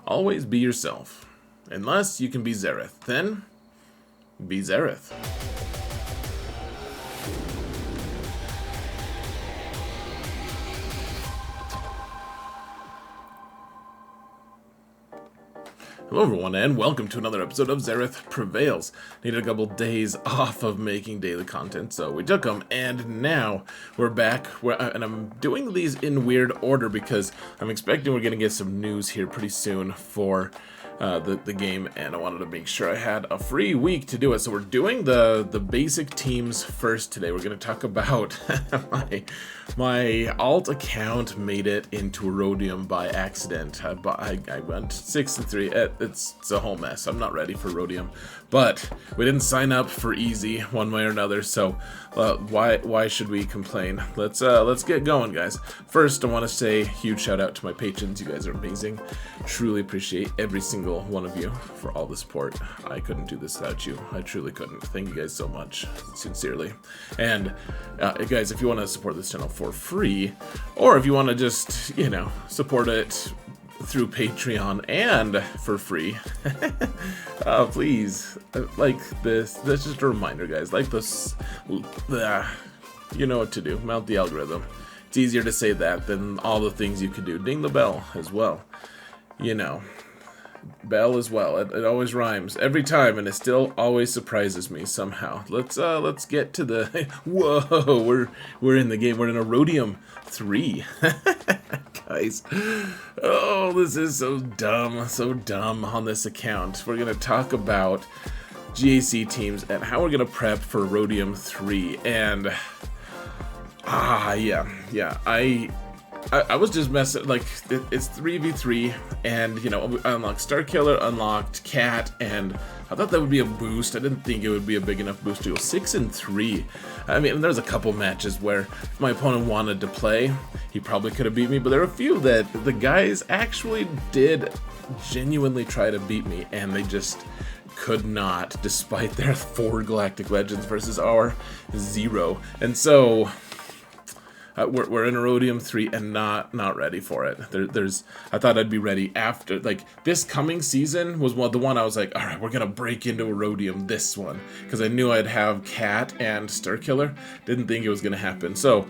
Always be yourself. Unless you can be Xerath. Then, be Xerath. Hello everyone, and welcome to another episode of Xerath Prevails. Needed a couple days off of making daily content, so we took them, and now we're back. And I'm doing these in weird order because I'm expecting we're going to get some news here pretty soon for the game, and I wanted to make sure I had a free week to do it. So we're doing the basic teams first today. We're going to talk about my alt account made it into Rhodium by accident. I went 6-3. It's a whole mess. I'm not ready for Rhodium, but we didn't sign up for easy one way or another. So why should we complain? Let's get going, guys. First, I want to say huge shout out to my patrons. You guys are amazing. Truly appreciate every single one of you for all the support. I couldn't do this without you. I truly couldn't. Thank you guys so much, sincerely. And guys, if you want to support this channel for free, or if you want to just, you know, support it through Patreon and for free, please, like this. That's just a reminder, guys. Like this, you know what to do. Mount the algorithm. It's easier to say that than all the things you could do. Ding the bell as well. You know, bell as well. It always rhymes every time, and it still always surprises me somehow. Let's get to the whoa. We're in the game. We're in AURODIUM 3. Guys, oh, this is so dumb on this account. We're gonna talk about GAC teams and how we're gonna prep for Rhodium 3. And yeah, I was just messing, like, it's 3v3, and, you know, I unlocked Starkiller, unlocked Cat, and I thought that would be a boost. I didn't think it would be a big enough boost to go 6-3. I mean, there's a couple matches where if my opponent wanted to play, he probably could have beat me, but there are a few that the guys actually did genuinely try to beat me, and they just could not, despite their 4 Galactic Legends versus our 0. And so we're in AURODIUM 3 and not ready for it. I thought I'd be ready after, like, this coming season was the one I was like, all right, we're gonna break into AURODIUM this one, because I knew I'd have Cat and Starkiller. Didn't think it was gonna happen. So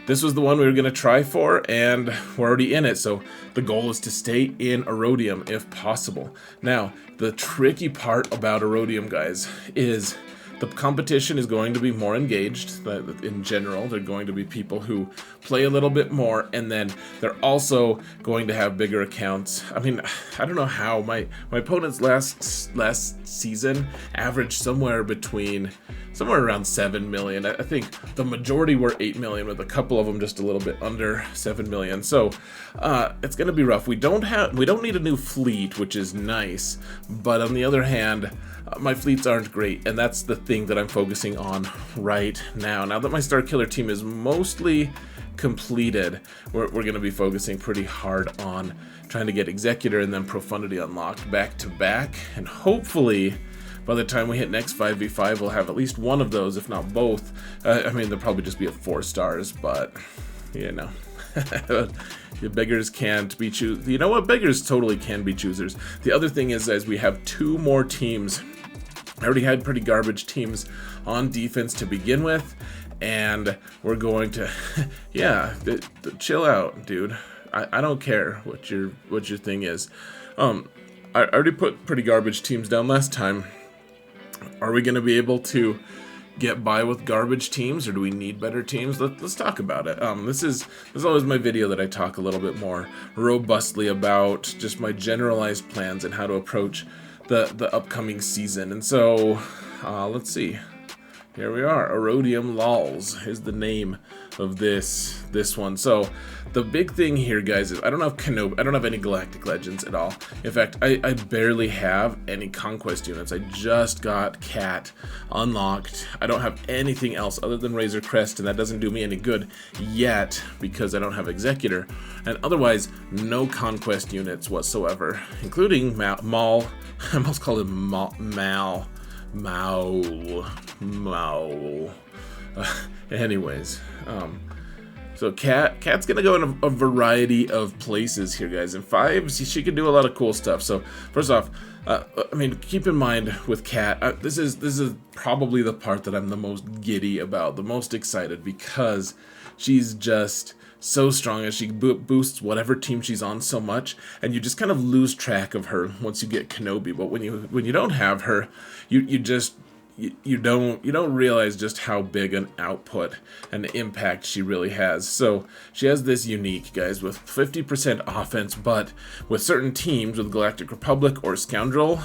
this was the one we were gonna try for, and we're already in it. So the goal is to stay in AURODIUM if possible. Now, the tricky part about AURODIUM, guys, is the competition is going to be more engaged. In general, they're going to be people who play a little bit more, and then they're also going to have bigger accounts. I mean, I don't know how my opponent's last season averaged somewhere around 7 million. I think the majority were 8 million, with a couple of them just a little bit under 7 million. So it's going to be rough. We don't need a new fleet, which is nice, but on the other hand, my fleets aren't great, and that's the thing that I'm focusing on right now. Now that my Starkiller team is mostly completed, we're going to be focusing pretty hard on trying to get Executor and then Profundity unlocked back to back, and hopefully by the time we hit next 5v5, we'll have at least one of those, if not both. I mean, they'll probably just be at 4 stars, but, you know. The beggars can't be choosers. You know what? Beggars totally can be choosers. The other thing is we have 2 more teams. I already had pretty garbage teams on defense to begin with, and we're going to, yeah, chill out, dude. I don't care what your thing is. I already put pretty garbage teams down last time. Are we going to be able to get by with garbage teams, or do we need better teams? Let's talk about it. This is always my video that I talk a little bit more robustly about just my generalized plans and how to approach the upcoming season. And so let's see. Here we are. AURODIUM LOLs is the name of this one. So the big thing here, guys, is I don't have any Galactic Legends at all. In fact, I barely have any Conquest units. I just got Cat unlocked. I don't have anything else other than Razor Crest, and that doesn't do me any good yet because I don't have Executor. And otherwise, no Conquest units whatsoever, including Maul. I almost call him Mal. Anyways, So Cat's gonna go in a variety of places here, guys. In 5, she can do a lot of cool stuff. So first off, I mean, keep in mind with Cat, this is probably the part that I'm the most giddy about, the most excited, because she's just so strong as she boosts whatever team she's on so much, and you just kind of lose track of her once you get Kenobi. But when you don't have her, you don't realize just how big an output and an impact she really has. So she has this unique, guys, with 50% offense, but with certain teams, with Galactic Republic or Scoundrel,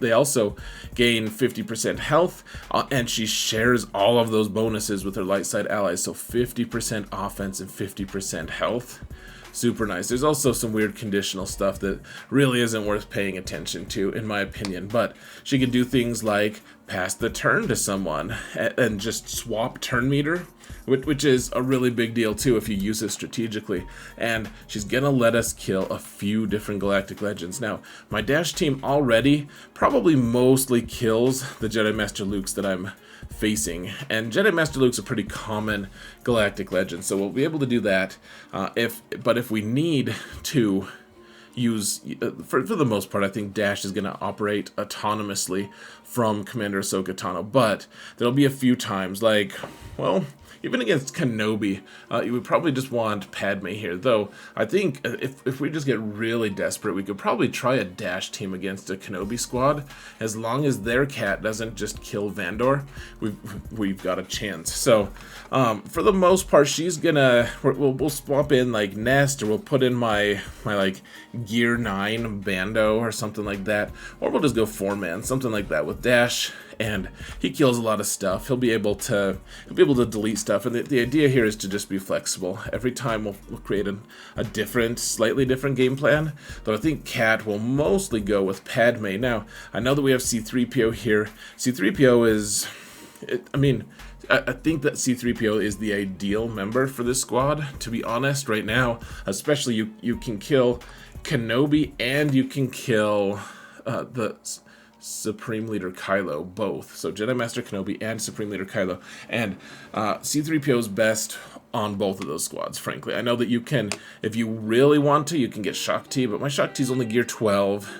they also gain 50% health, and she shares all of those bonuses with her light side allies. So 50% offense and 50% health. Super nice. There's also some weird conditional stuff that really isn't worth paying attention to, in my opinion, but she can do things like pass the turn to someone and just swap turn meter, which is a really big deal too if you use it strategically. And she's gonna let us kill a few different Galactic Legends. Now, my Dash team already probably mostly kills the Jedi Master Lukes that I'm facing, and Jedi Master Luke's a pretty common Galactic Legend, so we'll be able to do that. But if we need to use, for the most part, I think Dash is going to operate autonomously from Commander Ahsoka Tano, but there'll be a few times, like, well, even against Kenobi, you would probably just want Padme here, though I think if we just get really desperate, we could probably try a Dash team against a Kenobi squad. As long as their cat doesn't just kill Vandor, we've got a chance. So for the most part, she's gonna, we'll swap in like Nest, or we'll put in my like Gear 9 Bando or something like that, or we'll just go 4-man, something like that with Dash. And he kills a lot of stuff. He'll be able to delete stuff, and the idea here is to just be flexible. Every time we'll create a different, slightly different game plan. Though I think Cat will mostly go with Padme. Now, I know that we have C-3PO here. C-3PO is, I mean, I think that C-3PO is the ideal member for this squad, to be honest, right now. Especially you can kill Kenobi and you can kill the Supreme Leader Kylo, both. So Jedi Master Kenobi and Supreme Leader Kylo. And C-3PO is best on both of those squads, frankly. I know that you can, if you really want to, you can get Shakti, but my Shakti is only Gear 12.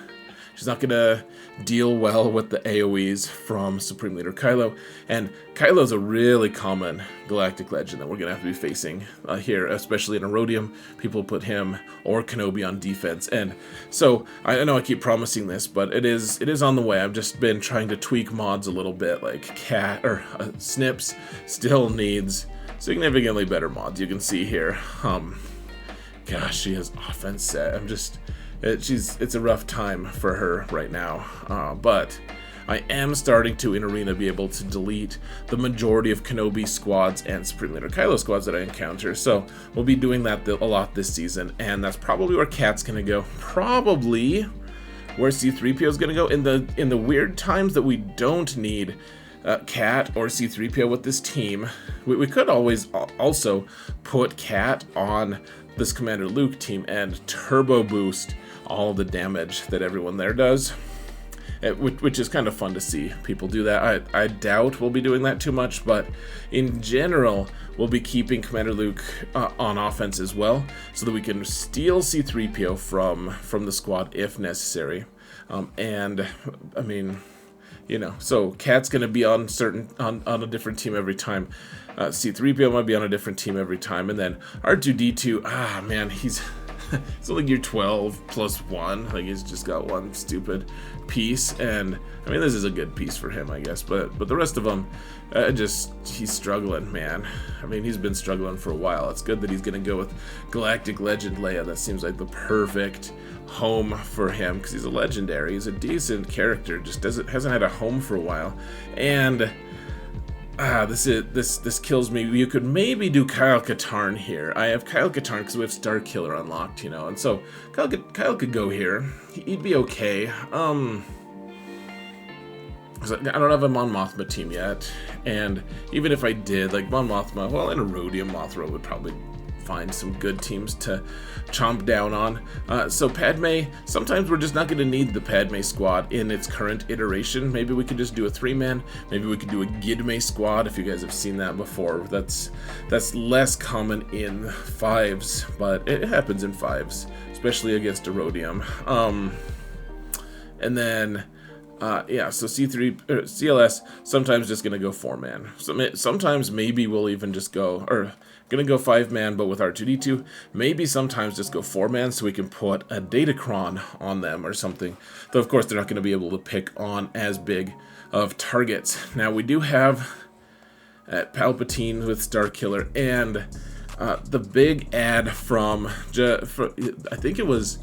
She's not going to deal well with the AoEs from Supreme Leader Kylo. And Kylo's a really common Galactic Legend that we're going to have to be facing here, especially in AURODIUM. People put him or Kenobi on defense. And so, I know I keep promising this, but it is on the way. I've just been trying to tweak mods a little bit, like Snips still needs significantly better mods. You can see here. Gosh, she has offense set. It's a rough time for her right now, but I am starting to, in Arena, be able to delete the majority of Kenobi squads and Supreme Leader Kylo squads that I encounter, so we'll be doing that a lot this season, and that's probably where Cat's gonna go. Probably where C-3PO is gonna go in the weird times that we don't need Cat or C-3PO with this team. We could always also put Cat on this Commander Luke team and turbo boost all the damage that everyone there does, which is kind of fun to see people do that. I doubt we'll be doing that too much, but in general, we'll be keeping Commander Luke on offense as well, so that we can steal C-3PO from the squad if necessary. And I mean, you know, so Cat's gonna be on a different team every time. C-3PO might be on a different team every time, and then R2-D2. Man, he's only Gear 12 plus 1. Like, he's just got one stupid piece, and I mean, this is a good piece for him, I guess. But the rest of them, he's struggling, man. I mean, he's been struggling for a while. It's good that he's gonna go with Galactic Legend Leia. That seems like the perfect home for him, because he's a legendary. He's a decent character, just hasn't had a home for a while. And this kills me. You could maybe do Kyle Katarn here. I have Kyle Katarn because we have Starkiller unlocked, you know, and so Kyle could go here. He'd be okay. I don't have a Mon Mothma team yet, and even if I did, like Mon Mothma, well, in AURODIUM, Mothra would probably find some good teams to chomp down on. So Padme, sometimes we're just not going to need the Padme squad in its current iteration. Maybe we could just do a 3-man. Maybe we could do a Gidme squad if you guys have seen that before. That's less common in 5s, but it happens in 5s, especially against AURODIUM. And then yeah, so CLS sometimes just gonna go 4-man. Sometimes maybe we'll even just go, or gonna go 5-man, but with R2D2. Maybe sometimes just go 4-man so we can put a Datacron on them or something. Though of course they're not gonna be able to pick on as big of targets. Now we do have Palpatine with Starkiller and the big ad from I think it was.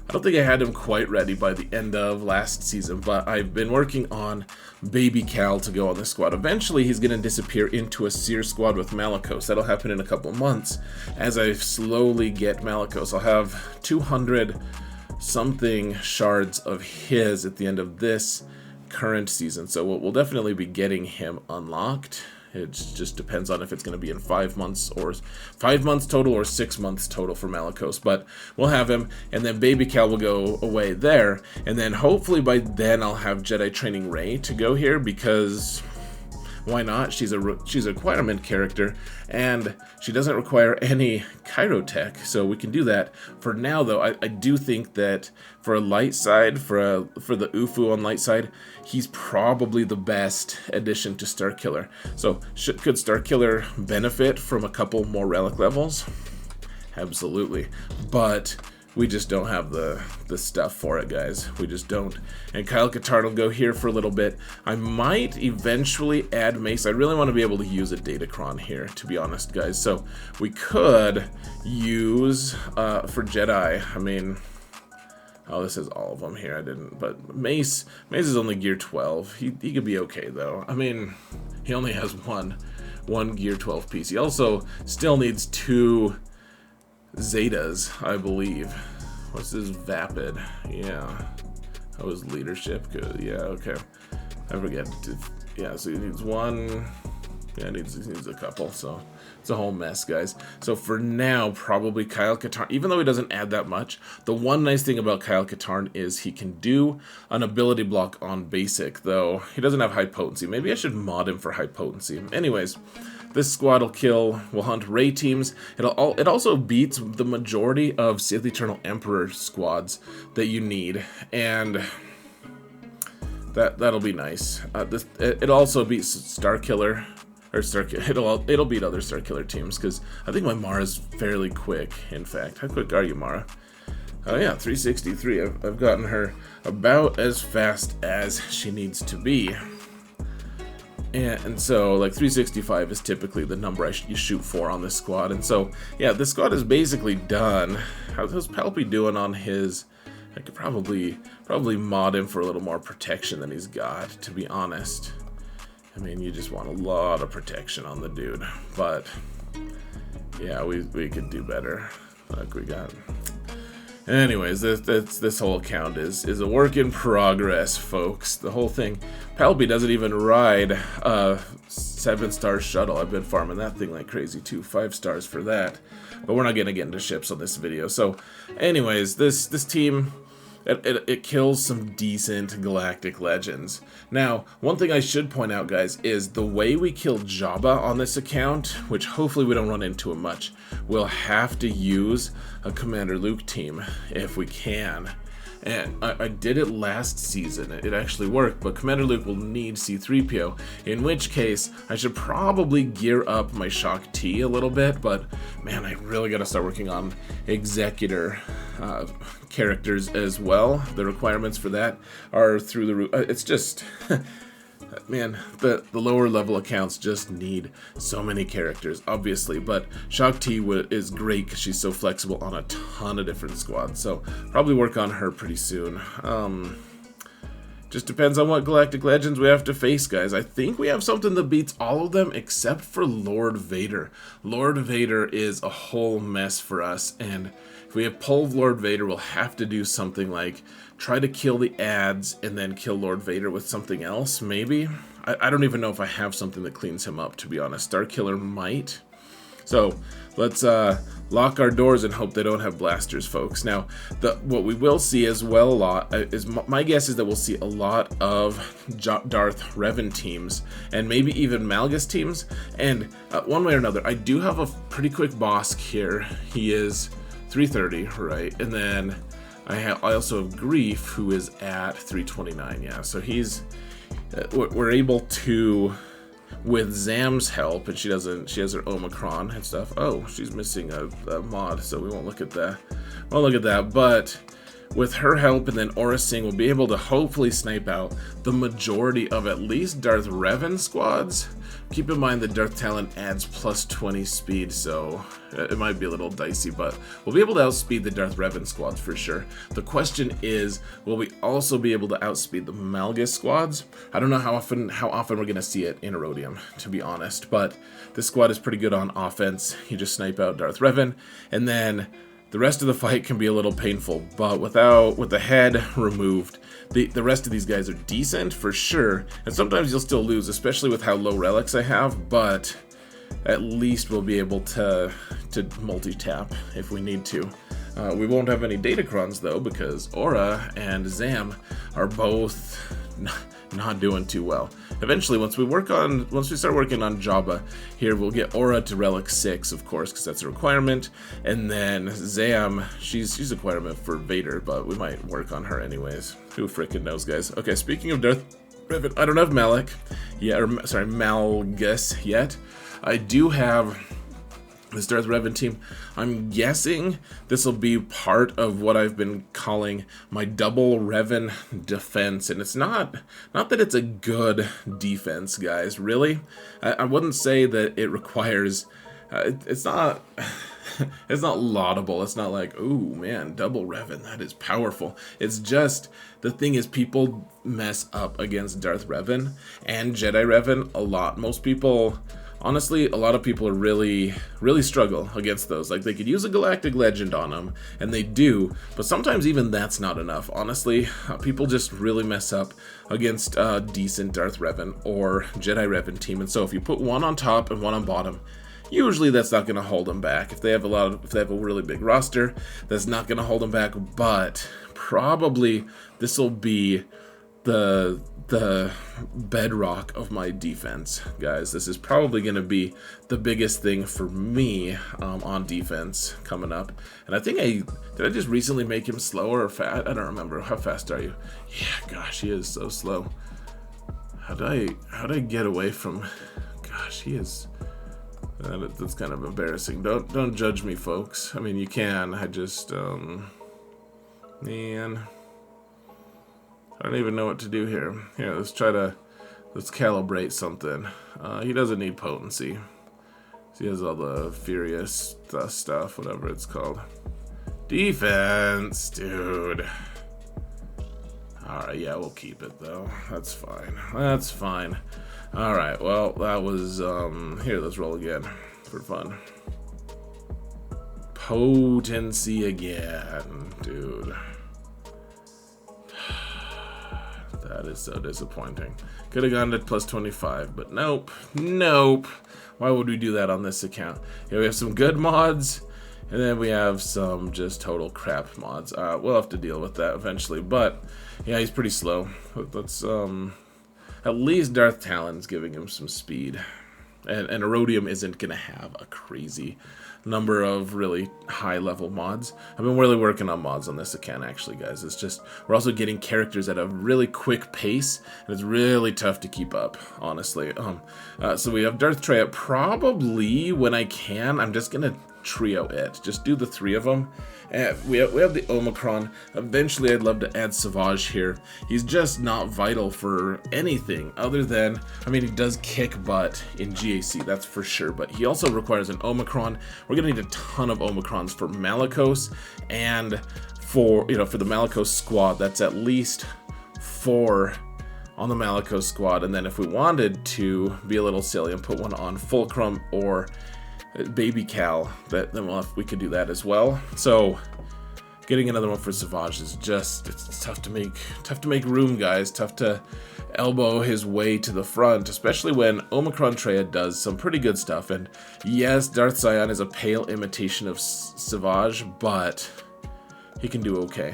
I don't think I had him quite ready by the end of last season, but I've been working on Baby Cal to go on this squad. Eventually, he's going to disappear into a Seer squad with Malicos. That'll happen in a couple of months as I slowly get Malicos. I'll have 200-something shards of his at the end of this current season, so we'll definitely be getting him unlocked. It just depends on if it's going to be in 5 months or 5 months total or 6 months total for Malicos. But we'll have him, and then Baby Cal will go away there, and then hopefully by then I'll have Jedi Training Rey to go here, because why not? She's a requirement character, and she doesn't require any Chirotech, so we can do that. For now, though, I do think that for a light side, for the Ufu on light side, he's probably the best addition to Starkiller. So could Starkiller benefit from a couple more relic levels? Absolutely, but we just don't have the stuff for it, guys. We just don't. And Kyle Katarn will go here for a little bit. I might eventually add Mace. I really want to be able to use a Datacron here, to be honest, guys. So we could use, for Jedi, I mean, oh, this is all of them here. I didn't, but Mace is only gear 12. He could be okay, though. I mean, he only has one gear 12 piece. He also still needs 2 Zetas, I believe. What's this Vapid? Yeah. That was leadership. Good. Yeah, okay. I forget. Yeah, so he needs 1. Yeah, he needs a couple, so it's a whole mess, guys. So for now, probably Kyle Katarn, even though he doesn't add that much, the one nice thing about Kyle Katarn is he can do an ability block on basic, though he doesn't have high potency. Maybe I should mod him for high potency. Anyways, this squad will hunt Rey teams. It also beats the majority of Sith Eternal Emperor squads that you need, and that'll be nice. It also beats Starkiller, or it'll beat other Starkiller teams, because I think my Mara's fairly quick. In fact, how quick are you, Mara? Oh yeah, 363. I've gotten her about as fast as she needs to be. And so, like, 365 is typically the number you shoot for on this squad. And so, yeah, this squad is basically done. How's Palpy doing on his? I could probably mod him for a little more protection than he's got, to be honest. I mean, you just want a lot of protection on the dude. But, yeah, we could do better. Like we got. Anyways, this whole account is a work in progress, folks. The whole thing. Palpy doesn't even ride a 7-star shuttle. I've been farming that thing like crazy too. 5 stars for that. But we're not gonna get into ships on this video. So, anyways, this team, it kills some decent galactic legends. Now, one thing I should point out, guys, is the way we kill Jabba on this account, which hopefully we don't run into him much, we'll have to use a Commander Luke team if we can. And I did it last season. It actually worked, but Commander Luke will need C-3PO, in which case I should probably gear up my Shock T a little bit, but man, I really gotta start working on Executor characters as well. The requirements for that are through the roof. It's just... Man, the lower level accounts just need so many characters, obviously, but Shock T is great because she's so flexible on a ton of different squads, so probably work on her pretty soon. Just depends on what Galactic Legends we have to face, guys. I think we have something that beats all of them except for Lord Vader. Lord Vader is a whole mess for us, and if we have pulled Lord Vader, we'll have to do something like try to kill the ads and then kill Lord Vader with something else, maybe? I don't even know if I have something that cleans him up, to be honest. Starkiller might. So let's lock our doors and hope they don't have blasters, folks. Now, what we will see as well a lot is my guess is that we'll see a lot of Darth Revan teams and maybe even Malgus teams. And one way or another, I do have a pretty quick boss here. He is 330, right? And then I also have Grief, who is at 329. Yeah, so we're able to, with Zam's help, and she has her Omicron and stuff. Oh, she's missing a mod, so we won't look at that. But with her help and then Aura Singh, we'll be able to hopefully snipe out the majority of at least Darth Revan squads. Keep in mind that Darth Talon adds plus 20 speed, so it might be a little dicey, but we'll be able to outspeed the Darth Revan squads for sure. The question is, will we also be able to outspeed the Malgus squads? I don't know how often we're going to see it in AURODIUM, to be honest, but this squad is pretty good on offense. You just snipe out Darth Revan, and then the rest of the fight can be a little painful, but with the head removed, the rest of these guys are decent for sure, and sometimes you'll still lose, especially with how low relics I have, but at least we'll be able to multi-tap if we need to. We won't have any Datacrons though, because Aura and Zam are both not doing too well. Eventually, once we start working on Jabba here, we'll get Aura to Relic 6, of course, because that's a requirement. And then Zam, she's a requirement for Vader, but we might work on her anyways. Who frickin' knows, guys? Okay, speaking of Darth Revan, I don't have Malgus yet. I do have this Darth Revan team. I'm guessing this will be part of what I've been calling my double Revan defense, and it's not that it's a good defense, guys. Really, I wouldn't say that it requires. It's not. It's not laudable. It's not like, ooh man, double Revan, that is powerful. It's just, the thing is, people mess up against Darth Revan and Jedi Revan a lot. Most people, honestly, a lot of people are really struggle against those. Like, they could use a Galactic Legend on them, and they do, but sometimes even that's not enough. Honestly, people just really mess up against a decent Darth Revan or Jedi Revan team, and so if you put one on top and one on bottom, usually that's not going to hold them back. If they have a really big roster, that's not going to hold them back, but probably this will be the bedrock of my defense, guys. This is probably going to be the biggest thing for me on defense coming up. And I think did I just recently make him slower or fast? I don't remember. How fast are you? Yeah, gosh, he is so slow. How'd I get away from? Gosh, he is. That's kind of embarrassing. Don't judge me, folks. I mean, you can. I just man, I don't even know what to do here. Here, let's calibrate something. He doesn't need potency. He has all the furious stuff, whatever it's called. Defense, dude. Alright, yeah, we'll keep it though. That's fine. Alright, well, that was, here, let's roll again for fun. Potency again, dude. That is so disappointing. Could have gone to plus 25, but nope. Why would we do that on this account? Yeah, we have some good mods, and then we have some just total crap mods. We'll have to deal with that eventually, but yeah, he's pretty slow. Let's, at least Darth Talon's giving him some speed. And AURODIUM isn't going to have a crazy number of really high-level mods. I've been really working on mods on this account, actually, guys. It's just, we're also getting characters at a really quick pace, and it's really tough to keep up, honestly. So we have Darth Traya. Probably, when I can, I'm just going to trio it. Just do the 3 of them. We have the Omicron. Eventually, I'd love to add Savage here. He's just not vital for anything other than, I mean, he does kick butt in GAC, that's for sure, but he also requires an Omicron. We're gonna need a ton of Omicrons for Malicos, and for the Malicos squad, that's at least 4 on the Malicos squad, and then if we wanted to be a little silly and put one on Fulcrum or Baby Cal, then we could do that as well. So getting another one for Savage is just, it's tough to make room, guys. Tough to elbow his way to the front, especially when Omicron Treya does some pretty good stuff. And yes, Darth Sion is a pale imitation of Savage, but he can do okay.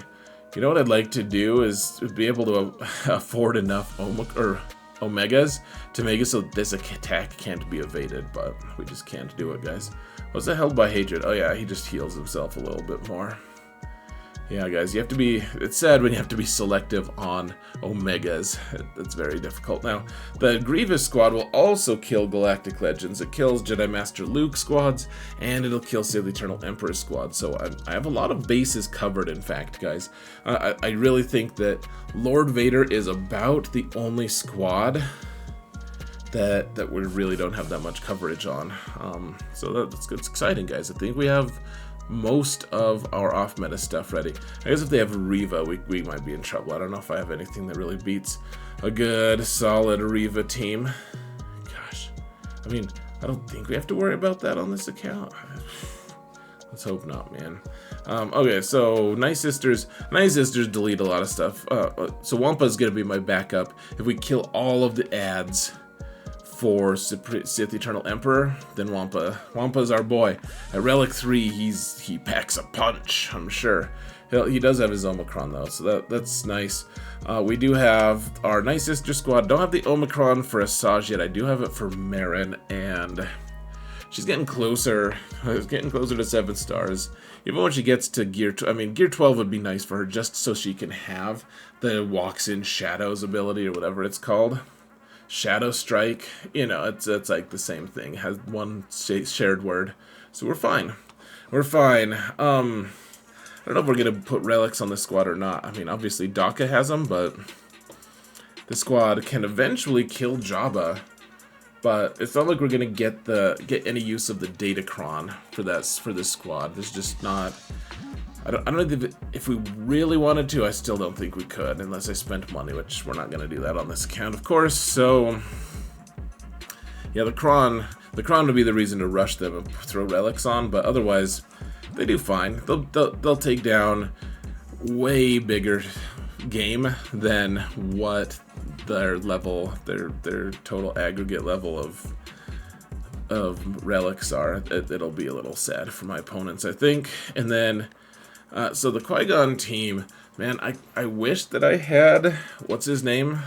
You know what I'd like to do is be able to afford enough Omegas to make it so this attack can't be evaded, but we just can't do it, guys. What's that held by hatred? Oh yeah, he just heals himself a little bit more. Yeah, guys, you have to be, it's sad when you have to be selective on Omegas. It's very difficult. Now, the Grievous squad will also kill Galactic Legends. It kills Jedi Master Luke squads, and it'll kill Sith Eternal Emperor squad. So I have a lot of bases covered, in fact, guys. I really think that Lord Vader is about the only squad that we really don't have that much coverage on. So that's good. It's exciting, guys. I think we have most of our off-meta stuff ready. I guess if they have Reva, we might be in trouble. I don't know if I have anything that really beats a good, solid Reva team. Gosh. I mean, I don't think we have to worry about that on this account. Let's hope not, man. Okay, so Nightsisters delete a lot of stuff. So Wampa's gonna be my backup. If we kill all of the ads for Sith Eternal Emperor, then Wampa's our boy. At Relic 3, he packs a punch, I'm sure. He does have his Omicron though, so that's nice. We do have our Nightsister squad. Don't have the Omicron for Asajj yet. I do have it for Marin, and she's getting closer. It's getting closer to 7 stars. Even when she gets to Gear 12 would be nice for her, just so she can have the Walks in Shadows ability or whatever it's called. Shadow Strike, you know, it's like the same thing. It has one shared word, so we're fine. We're fine. I don't know if we're gonna put relics on the squad or not. I mean, obviously Daka has them, but the squad can eventually kill Jabba. But it's not like we're gonna get any use of the Datacron for this squad. There's just not. I don't know if we really wanted to. I still don't think we could, unless I spent money, which we're not going to do that on this account, of course. So, yeah, the Kron would be the reason to rush them and throw relics on, but otherwise, they do fine. They'll take down way bigger game than what their level, their total aggregate level of relics are. It'll be a little sad for my opponents, I think. And then. So the Qui-Gon team, man, I wish that I had, what's his name?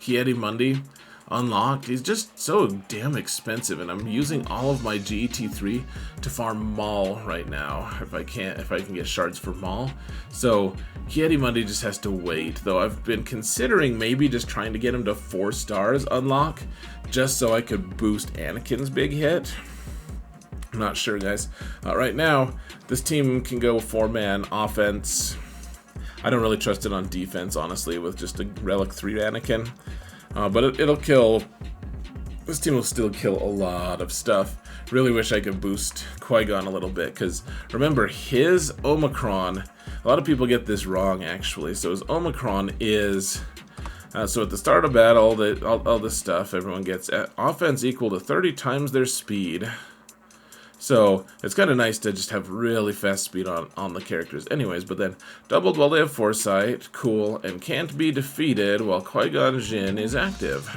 Ki-Adi-Mundi unlocked. He's just so damn expensive, and I'm using all of my GET3 to farm Maul right now, if I can get shards for Maul. So Ki-Adi-Mundi just has to wait, though I've been considering maybe just trying to get him to 4 stars unlock, just so I could boost Anakin's big hit. I'm not sure, guys. Right now, this team can go 4-man offense. I don't really trust it on defense, honestly, with just a Relic 3 Anakin. But it'll kill. This team will still kill a lot of stuff. Really wish I could boost Qui-Gon a little bit, because remember, his Omicron, a lot of people get this wrong, actually. So his Omicron is... so at the start of battle, all this stuff, everyone gets offense equal to 30 times their speed. So it's kind of nice to just have really fast speed on the characters anyways, but then doubled while they have foresight, cool, and can't be defeated while Qui-Gon Jinn is active.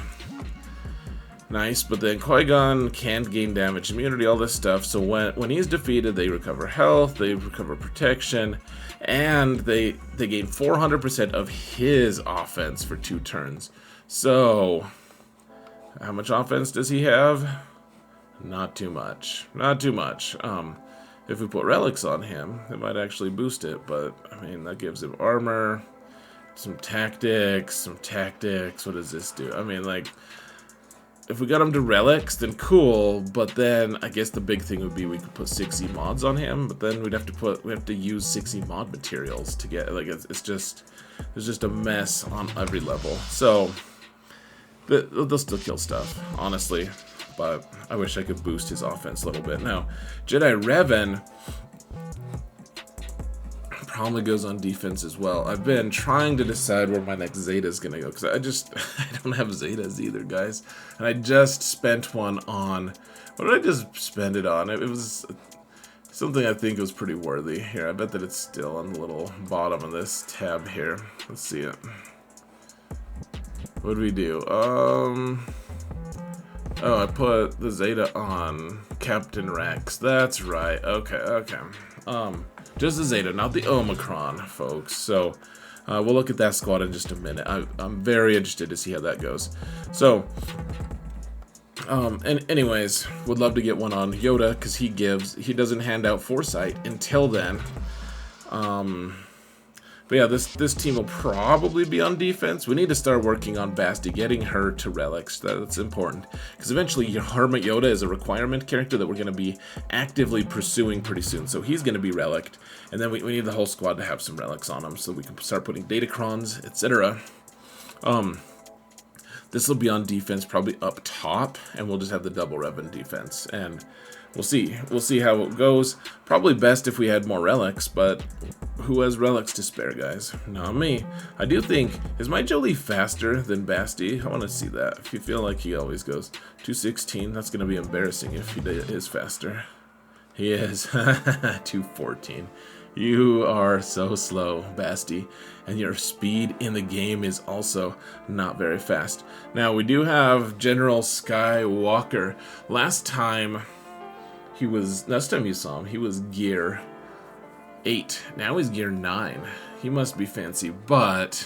Nice, but then Qui-Gon can't gain damage immunity, all this stuff, so when he's defeated, they recover health, they recover protection, and they gain 400% of his offense for 2 turns. So, how much offense does he have? Not too much. Not too much. If we put relics on him, it might actually boost it, but, I mean, that gives him armor, some tactics. What does this do? I mean, like, if we got him to relics, then cool, but then I guess the big thing would be we could put 60 mods on him, but then we have to use 60 mod materials to get, like, it's just, there's just a mess on every level. So, they'll still kill stuff, honestly. But I wish I could boost his offense a little bit. Now, Jedi Revan probably goes on defense as well. I've been trying to decide where my next Zeta is going to go, because I don't have Zetas either, guys. And I just spent one on, what did I just spend it on? It was something I think was pretty worthy here. I bet that it's still on the little bottom of this tab here. Let's see it. What do we do? Oh, I put the Zeta on Captain Rex. That's right. Okay. Just the Zeta, not the Omicron, folks. So, we'll look at that squad in just a minute. I'm very interested to see how that goes. So, and anyways, would love to get one on Yoda, because he doesn't hand out foresight until then. But yeah, this team will probably be on defense. We need to start working on Basti, getting her to relics. That's important, because eventually your Hermit Yoda is a requirement character that we're going to be actively pursuing pretty soon. So he's going to be relicked, and then we need the whole squad to have some relics on them, so we can start putting Datacrons, etc. This will be on defense, probably up top, and we'll just have the double Revan defense, and we'll see how it goes. Probably best if we had more relics, but who has relics to spare, guys? Not me. I do think, is my Jolie faster than Basti? I want to see that. If you feel like he always goes 216, that's going to be embarrassing if he is faster. He is. 214. You are so slow, Basti, and your speed in the game is also not very fast. Now, we do have General Skywalker. Last time you saw him, he was gear 8. Now he's gear 9. He must be fancy, but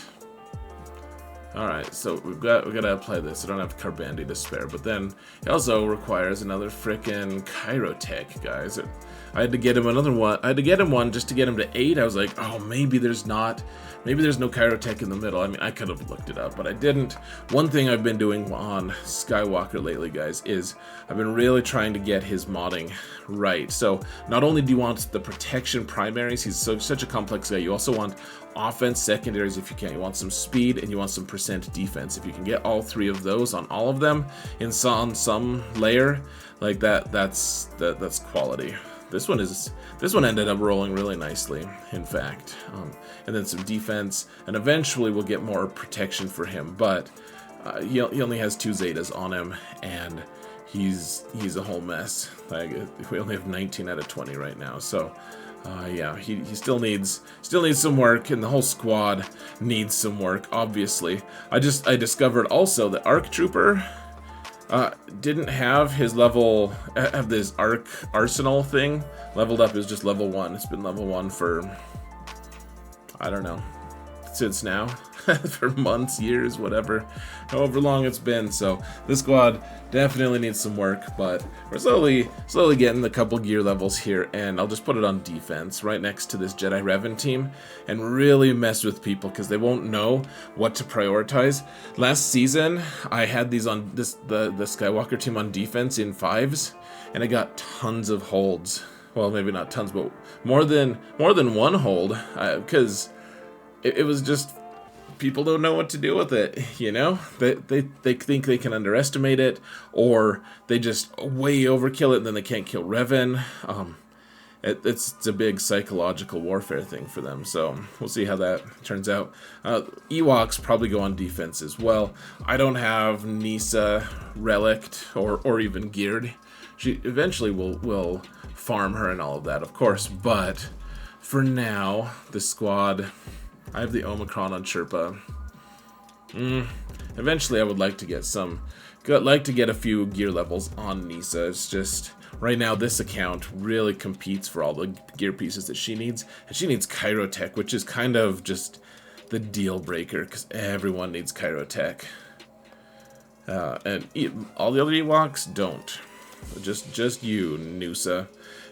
alright, so we gotta apply this. I don't have Carbandi to spare, but then it also requires another frickin' Chirotech, guys. I had to get him another one. I had to get him one just to get him to 8. I was like, oh, maybe there's no Chirotech in the middle. I mean, I could have looked it up, but I didn't. One thing I've been doing on Skywalker lately, guys, is I've been really trying to get his modding right. So not only do you want the protection primaries, he's such a complex guy, you also want offense secondaries if you can. You want some speed and you want some percent defense. If you can get all 3 of those on all of them on some layer like that, that's quality. This one ended up rolling really nicely, in fact, and then some defense, and eventually we'll get more protection for him. But he only has 2 Zetas on him, and he's a whole mess. Like, we only have 19 out of 20 right now, so yeah, he still needs some work, and the whole squad needs some work. Obviously, I discovered also that ARC Trooper didn't have his have this arsenal thing leveled up as just level 1. It's been level 1 for, I don't know, since now. For months, years, whatever, however long it's been. So this squad definitely needs some work, but we're slowly getting a couple gear levels here, and I'll just put it on defense right next to this Jedi Revan team and really mess with people because they won't know what to prioritize. Last season I had these on the Skywalker team on defense in 5s, and I got tons of holds. Well, maybe not tons, but more than one hold, because it was just, people don't know what to do with it, you know? They think they can underestimate it, or they just way overkill it and then they can't kill Revan. It's a big psychological warfare thing for them, so we'll see how that turns out. Ewoks probably go on defense as well. I don't have Nisa relicked or even geared. She eventually will farm her and all of that, of course, but for now, the squad, I have the Omicron on Sherpa. Eventually I would like to get a few gear levels on Nisa. It's just, right now this account really competes for all the gear pieces that she needs. And she needs Chirotech, which is kind of just the deal breaker, because everyone needs Chirotech. And all the other Ewoks don't. Just you, Noosa.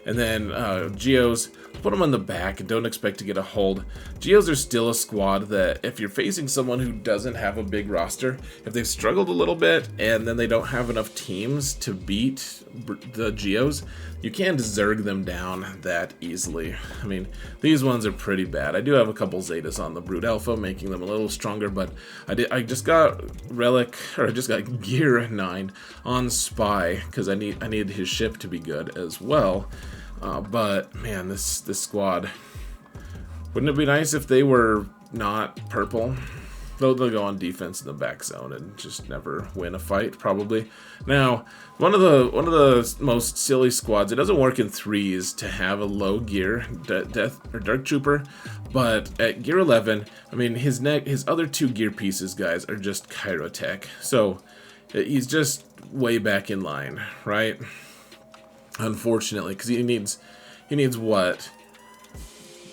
And then Geos, put them on the back and don't expect to get a hold. Geos are still a squad that if you're facing someone who doesn't have a big roster, if they've struggled a little bit and then they don't have enough teams to beat the Geos, you can't zerg them down that easily. I mean, these ones are pretty bad. I do have a couple Zetas on the Brood Alpha, making them a little stronger, but I just got Gear 9 on Spy, because I needed his ship to be good as well. But man, this squad, wouldn't it be nice if they were not purple? They'll go on defense in the back zone and just never win a fight, probably. Now, one of the most silly squads. It doesn't work in threes to have a low gear Death or Dark Trooper, but at gear 11, I mean his other 2 gear pieces, guys, are just Kyrotech. So he's just way back in line, right? Unfortunately, because he needs what?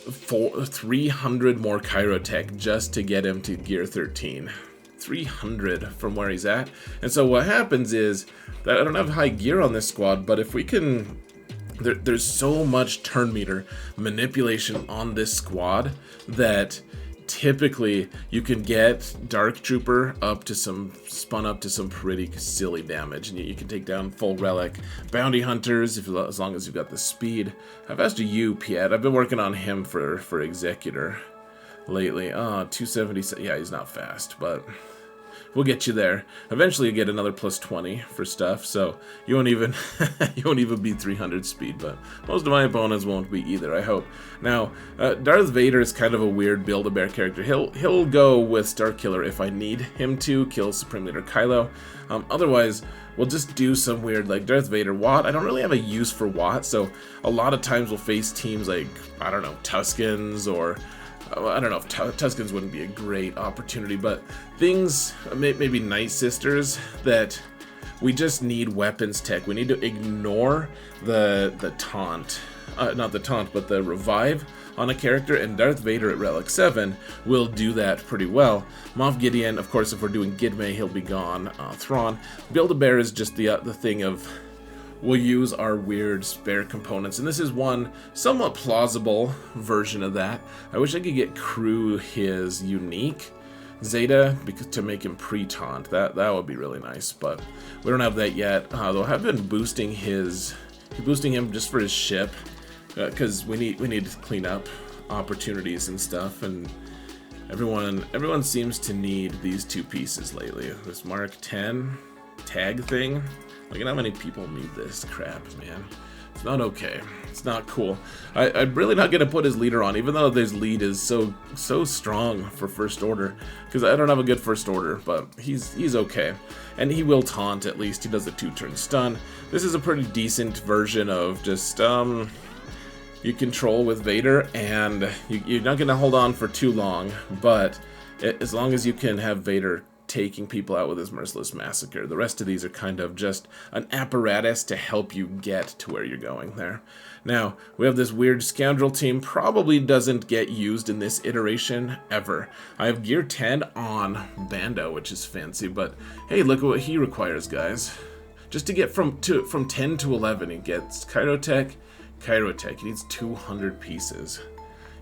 300 more Kyrotech just to get him to gear 13. 300 from where he's at. And so what happens is that I don't have high gear on this squad, but if we can... There's so much turn meter manipulation on this squad that typically you can get Dark Trooper spun up to some pretty silly damage, and you can take down full relic bounty hunters as long as you've got the speed. I've asked you, Piet. I've been working on him for Executor lately. 270. Yeah, he's not fast, but we'll get you there. Eventually you get another plus 20 for stuff, so you won't even you won't even beat 300 speed, but most of my opponents won't be either, I hope. Now, Darth Vader is kind of a weird Build-A-Bear character. He'll go with Starkiller if I need him to kill Supreme Leader Kylo. Otherwise, we'll just do some weird, like Darth Vader Watt. I don't really have a use for Watt, so a lot of times we'll face teams like, I don't know, Tuskens, or I don't know if Tuskens wouldn't be a great opportunity, but things, maybe Nightsisters, that we just need weapons tech. We need to ignore the taunt, not the taunt, but the revive on a character, and Darth Vader at Relic 7 will do that pretty well. Moff Gideon, of course, if we're doing Gidme, he'll be gone. Thrawn. Build-A-Bear is just the thing of... We'll use our weird spare components, and this is one somewhat plausible version of that. I wish I could get Crew his unique Zeta to make him pre-taunt. That would be really nice, but we don't have that yet. Though I've been boosting him just for his ship, because we need to clean up opportunities and stuff, and everyone seems to need these 2 pieces lately. This Mark 10 tag thing. Look at how many people need this crap, man. It's not okay. It's not cool. I'm really not gonna put his leader on, even though his lead is so strong for First Order, because I don't have a good First Order, but he's okay. And he will taunt at least. He does a 2-turn stun. This is a pretty decent version of just you control with Vader, and you're not gonna hold on for too long, but as long as you can have Vader taking people out with his merciless massacre. The rest of these are kind of just an apparatus to help you get to where you're going there. Now, we have this weird Scoundrel team. Probably doesn't get used in this iteration ever. I have gear 10 on Bando, which is fancy, but hey, look at what he requires, guys. Just to get from 10 to 11, he gets Kyrotech. He needs 200 pieces.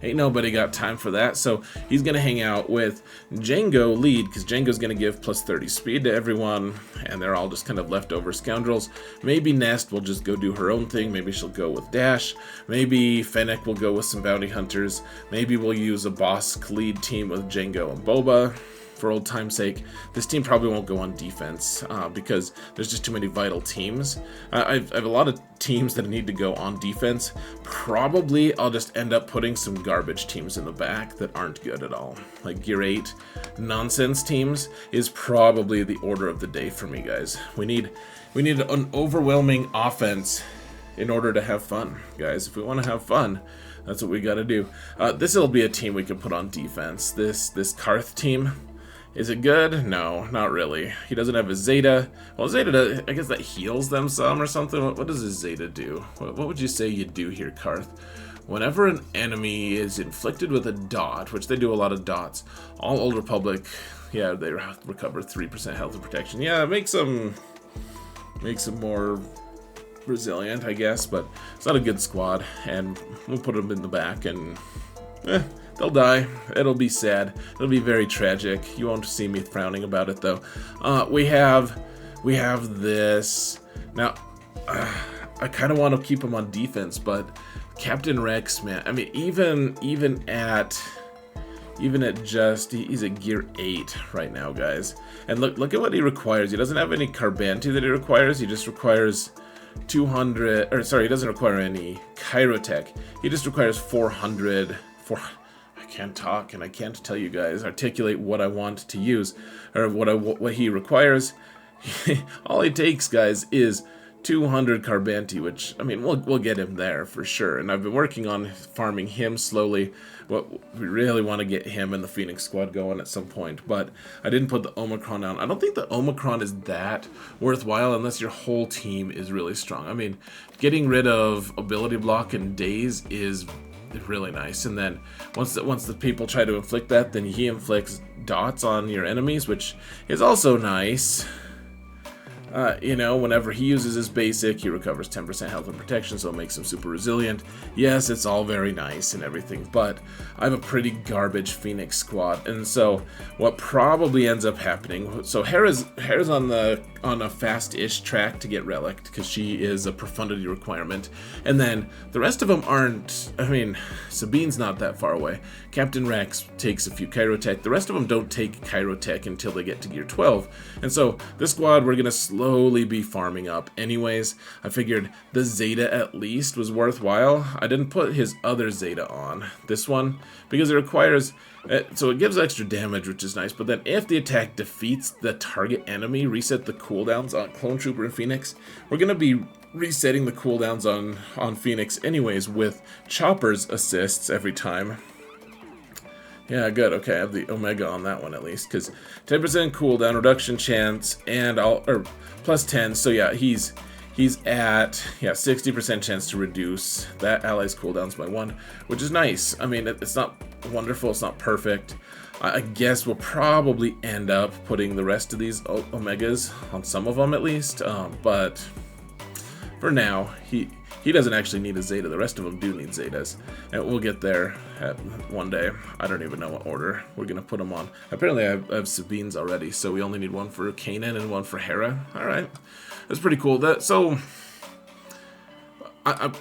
Ain't nobody got time for that, so he's going to hang out with Jango lead, because Jango's going to give plus 30 speed to everyone, and they're all just kind of leftover scoundrels. Maybe Nest will just go do her own thing. Maybe she'll go with Dash. Maybe Fennec will go with some bounty hunters. Maybe we'll use a Bosk lead team with Jango and Boba. For old time's sake, this team probably won't go on defense because there's just too many vital teams. I have a lot of teams that need to go on defense. Probably I'll just end up putting some garbage teams in the back that aren't good at all. Like Gear 8 nonsense teams is probably the order of the day for me, guys. We need an overwhelming offense in order to have fun, guys. If we want to have fun, that's what we got to do. This will be a team we can put on defense. This Carth team. Is it good? No, not really. He doesn't have a Zeta. Well, Zeta does, I guess that heals them some or something. What does a Zeta do? What would you say you do here, Carth? Whenever an enemy is inflicted with a dot, which they do a lot of dots, all Old Republic, yeah, they recover 3% health and protection. Yeah, it makes them more resilient, I guess, but it's not a good squad, and we'll put them in the back, and they'll die. It'll be sad. It'll be very tragic. You won't see me frowning about it, though. We have this. Now, I kind of want to keep him on defense, but Captain Rex, man. I mean, even at just, he's at gear 8 right now, guys. And look at what he requires. He doesn't have any Carbanti that he requires. He just requires 200, or sorry, he doesn't require any Kyrotech. He just requires 400. I can't talk and I can't tell you guys, articulate what I want to use, or what he requires. All it takes, guys, is 200 Carbanti, which, I mean, we'll get him there for sure. And I've been working on farming him slowly. We really want to get him and the Phoenix squad going at some point, but I didn't put the Omicron down. I don't think the Omicron is that worthwhile unless your whole team is really strong. I mean, getting rid of ability block and daze is really nice, and then once the people try to inflict that, then he inflicts dots on your enemies, which is also nice. You know, whenever he uses his basic, he recovers 10% health and protection, so it makes him super resilient. Yes, it's all very nice and everything, but I have a pretty garbage Phoenix squad, and so what probably ends up happening, so Hera's on a fast-ish track to get relicked, because she is a profundity requirement, and then the rest of them aren't. I mean, Sabine's not that far away. Captain Rex takes a few Chirotech. The rest of them don't take Chirotech until they get to gear 12, and so this squad we're gonna slowly be farming up anyways. I figured the Zeta at least was worthwhile. I didn't put his other Zeta on, this one, because it requires, so it gives extra damage, which is nice, but then if the attack defeats the target enemy, reset the cooldowns on Clone Trooper and Phoenix. We're going to be resetting the cooldowns on Phoenix anyways with Chopper's assists every time. Yeah, good. Okay, I have the Omega on that one at least, because 10% cooldown, reduction chance, and plus 10. So yeah, he's at 60% chance to reduce that ally's cooldowns by 1, which is nice. I mean, it's not wonderful, it's not perfect. I guess we'll probably end up putting the rest of these Omegas on some of them at least, but for now, he doesn't actually need a Zeta. The rest of them do need Zetas, and we'll get there one day. I don't even know what order we're gonna put them on. Apparently, I have Sabine's already, so we only need one for Kanan and one for Hera. All right, that's pretty cool. I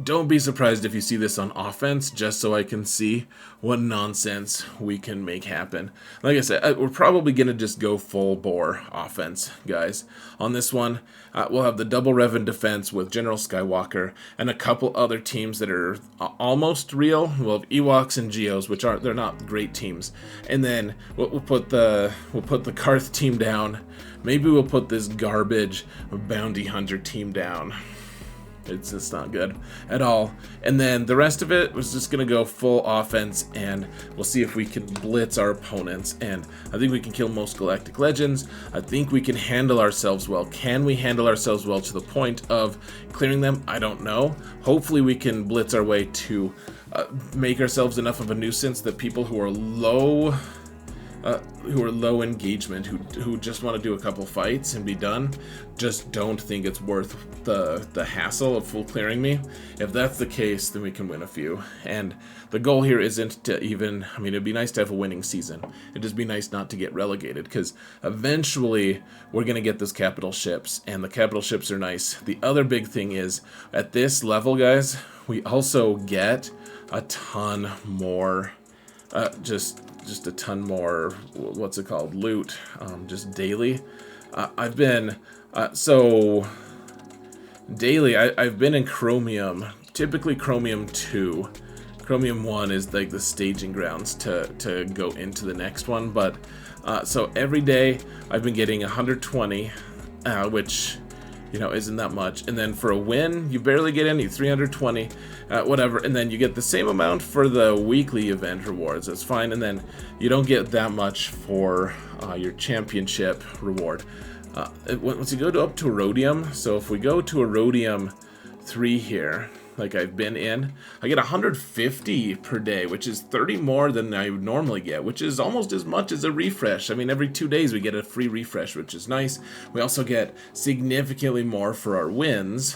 don't be surprised if you see this on offense, just so I can see what nonsense we can make happen. Like I said, we're probably going to just go full bore offense, guys. On this one, we'll have the double Revan defense with General Skywalker and a couple other teams that are almost real. We'll have Ewoks and Geos, which they're not great teams. And then we'll put the Carth team down. Maybe we'll put this garbage bounty hunter team down. It's not good at all. And then the rest of it was just going to go full offense, and we'll see if we can blitz our opponents. And I think we can kill most Galactic Legends. I think we can handle ourselves well. Can we handle ourselves well to the point of clearing them? I don't know. Hopefully we can blitz our way to make ourselves enough of a nuisance that people who are low engagement, who just want to do a couple fights and be done, just don't think it's worth the hassle of full clearing me. If that's the case, then we can win a few. And the goal here isn't to even, I mean, it'd be nice to have a winning season. It'd just be nice not to get relegated, because eventually we're going to get those capital ships, and the capital ships are nice. The other big thing is, at this level, guys, we also get a ton more, just a ton more, what's it called, loot, just daily. I've been daily, I've been in Chromium, typically Chromium 2. Chromium 1 is like the staging grounds to go into the next one, but so every day I've been getting 120, which, you know, isn't that much. And then for a win, you barely get any, 320, whatever. And then you get the same amount for the weekly event rewards. That's fine. And then you don't get that much for your championship reward. Once you go up to AURODIUM, so if we go to AURODIUM 3 here, like I've been in, I get 150 per day, which is 30 more than I would normally get, which is almost as much as a refresh. I mean, every 2 days we get a free refresh, which is nice. We also get significantly more for our wins.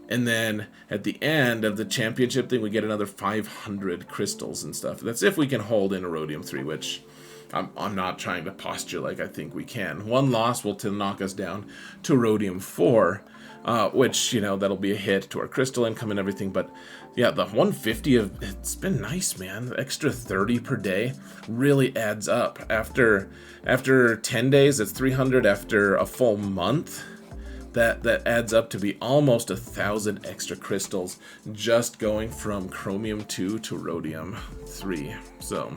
And then at the end of the championship thing, we get another 500 crystals and stuff. That's if we can hold in AURODIUM 3, which I'm not trying to posture like I think we can. One loss will knock us down to AURODIUM 4, which, you know, that'll be a hit to our crystal income and everything. But yeah, the 150 it's been nice, man. The extra 30 per day really adds up. After 10 days, it's 300. After a full month, that adds up to be almost 1,000 extra crystals just going from chromium 2 to rhodium 3. So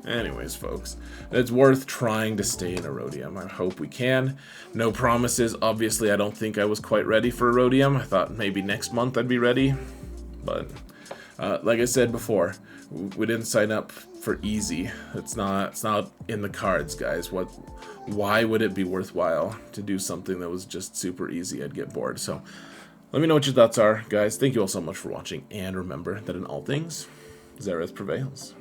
anyways, folks, it's worth trying to stay in a rhodium. I hope we can. No promises. Obviously, I don't think I was quite ready for a rhodium. I thought maybe next month I'd be ready. But like I said before, we didn't sign up for easy. It's not in the cards, guys. Why would it be worthwhile to do something that was just super easy? I'd get bored. So let me know what your thoughts are, guys. Thank you all so much for watching. And remember that in all things, Xaereth prevails.